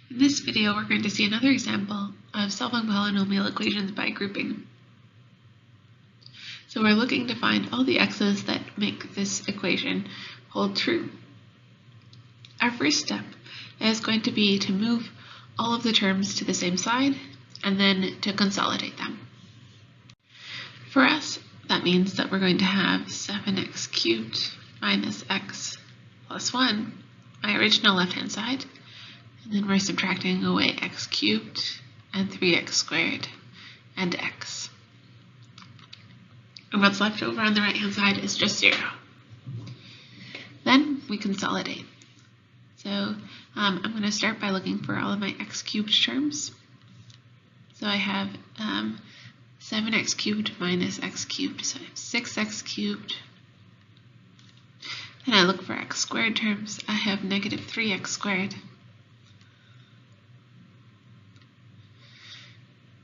In this video, we're going to see another example of solving polynomial equations by grouping. So we're looking to find all the x's that make this equation hold true. Our first step is going to be to move all of the terms to the same side and then to consolidate them. For us, that means that we're going to have 7x cubed minus x plus 1, my original left-hand side, and then we're subtracting away x cubed and 3x squared and x. And what's left over on the right-hand side is just 0. Then we consolidate. So I'm going to start by looking for all of my x cubed terms. So I have 7x cubed minus x cubed, so I have 6x cubed. Then I look for x squared terms. I have negative 3x squared.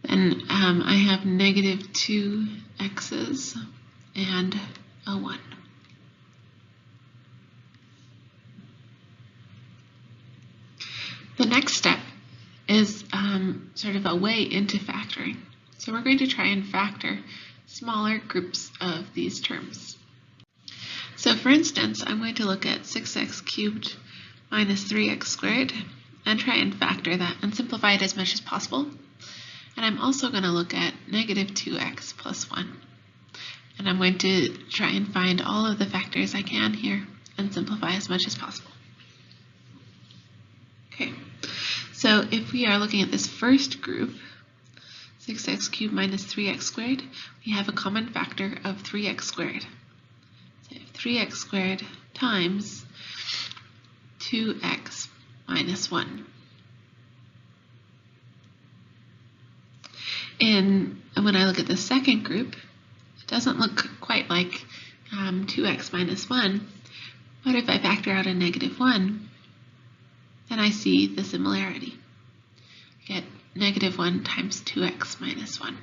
Then I have negative 2 x's and a 1. The next step is sort of a way into factoring. So we're going to try and factor smaller groups of these terms. So for instance, I'm going to look at 6x cubed minus 3x squared and try and factor that and simplify it as much as possible. And I'm also going to look at negative 2x plus 1. And I'm going to try and find all of the factors I can here and simplify as much as possible. Okay, so if we are looking at this first group, 6x cubed minus 3x squared, we have a common factor of 3x squared. So 3x squared times 2x minus 1. And when I look at the second group, it doesn't look quite like 2x minus 1, but if I factor out a negative 1, then I see the similarity. I get negative 1 times 2x minus 1.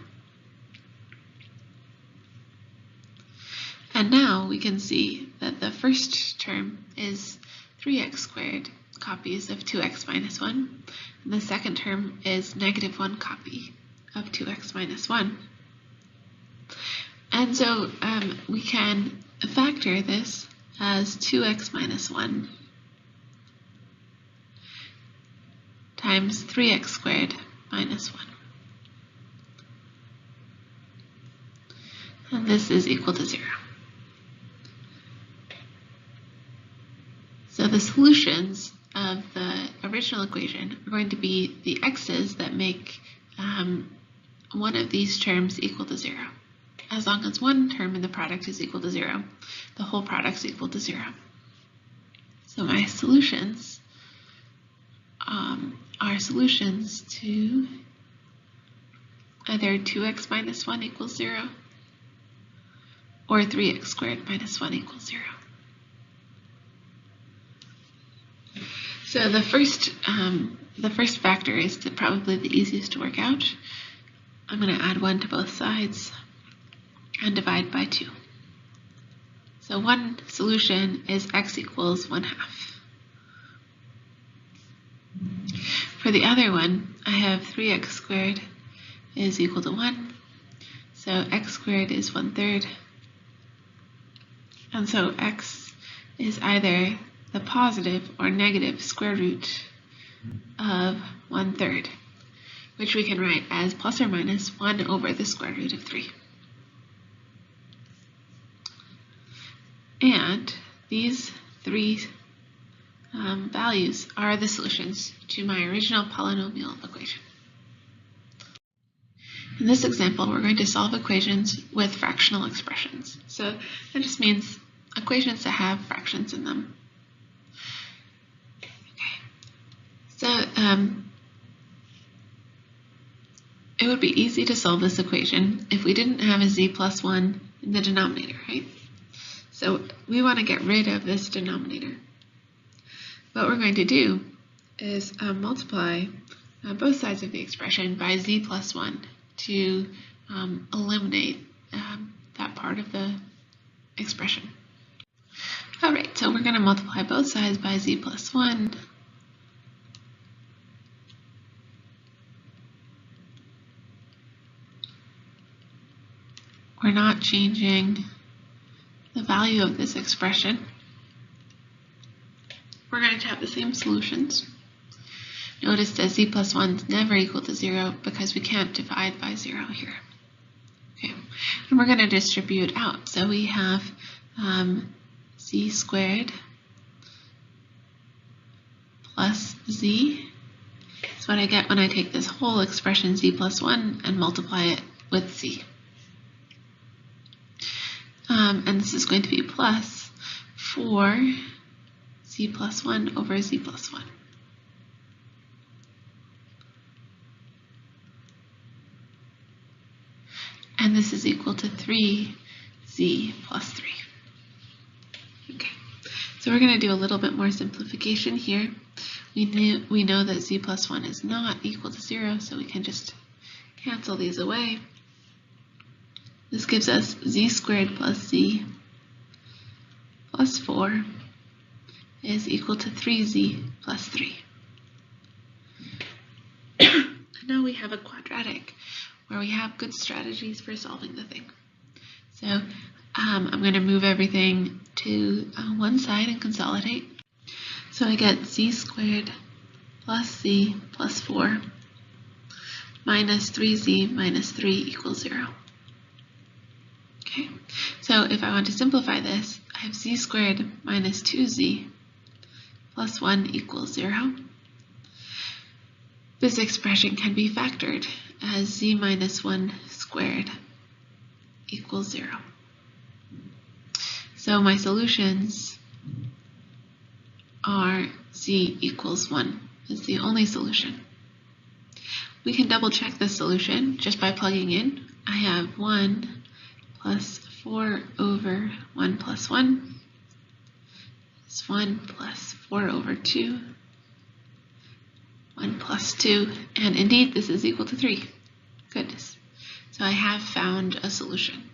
And now we can see that the first term is 3x squared copies of 2x minus 1, and the second term is negative 1 copy of 2x minus 1. And so we can factor this as 2x minus 1 times 3x squared minus 1. And this is equal to 0. So the solutions of the original equation are going to be the x's that make one of these terms equal to 0. As long as one term in the product is equal to 0, the whole product is equal to 0. So my solutions are solutions to either 2x minus 1 equals 0 or 3x squared minus 1 equals 0. So the first factor is probably the easiest to work out. I'm going to add 1 to both sides and divide by 2. So one solution is x equals 1/2. For the other one, I have 3x squared is equal to 1. So x squared is 1/3. And so x is either the positive or negative square root of 1/3, which we can write as plus or minus 1 over the square root of 3. And these three values are the solutions to my original polynomial equation. In this example, we're going to solve equations with fractional expressions. So that just means equations that have fractions in them. Okay. So it would be easy to solve this equation if we didn't have a z plus 1 in the denominator, right? So we want to get rid of this denominator. What we're going to do is multiply both sides of the expression by z plus 1 to eliminate that part of the expression. All right, so we're going to multiply both sides by z plus 1 we're not changing the value of this expression. We're going to have the same solutions. Notice that z plus 1 is never equal to 0 because we can't divide by 0 here. Okay, and we're going to distribute out. So we have z squared plus z. That's what I get when I take this whole expression z plus 1 and multiply it with z. And this is going to be plus 4 z plus 1 over z plus 1. And this is equal to 3z plus 3. Okay, so we're going to do a little bit more simplification here. We know that z plus 1 is not equal to 0, so we can just cancel these away. This gives us z squared plus z plus 4 is equal to 3z plus 3. And now we have a quadratic where we have good strategies for solving the thing. So I'm going to move everything to one side and consolidate. So I get z squared plus z plus 4 minus 3z minus 3 equals 0. Okay, so if I want to simplify this, I have z squared minus 2z plus 1 equals 0. This expression can be factored as z minus 1 squared equals 0. So my solutions are z equals 1 is the only solution. We can double check the solution just by plugging in. I have 1 plus 4 over 1 plus 1 is 1 plus 4 over 2, 1 plus 2, and indeed this is equal to 3. Goodness. So I have found a solution.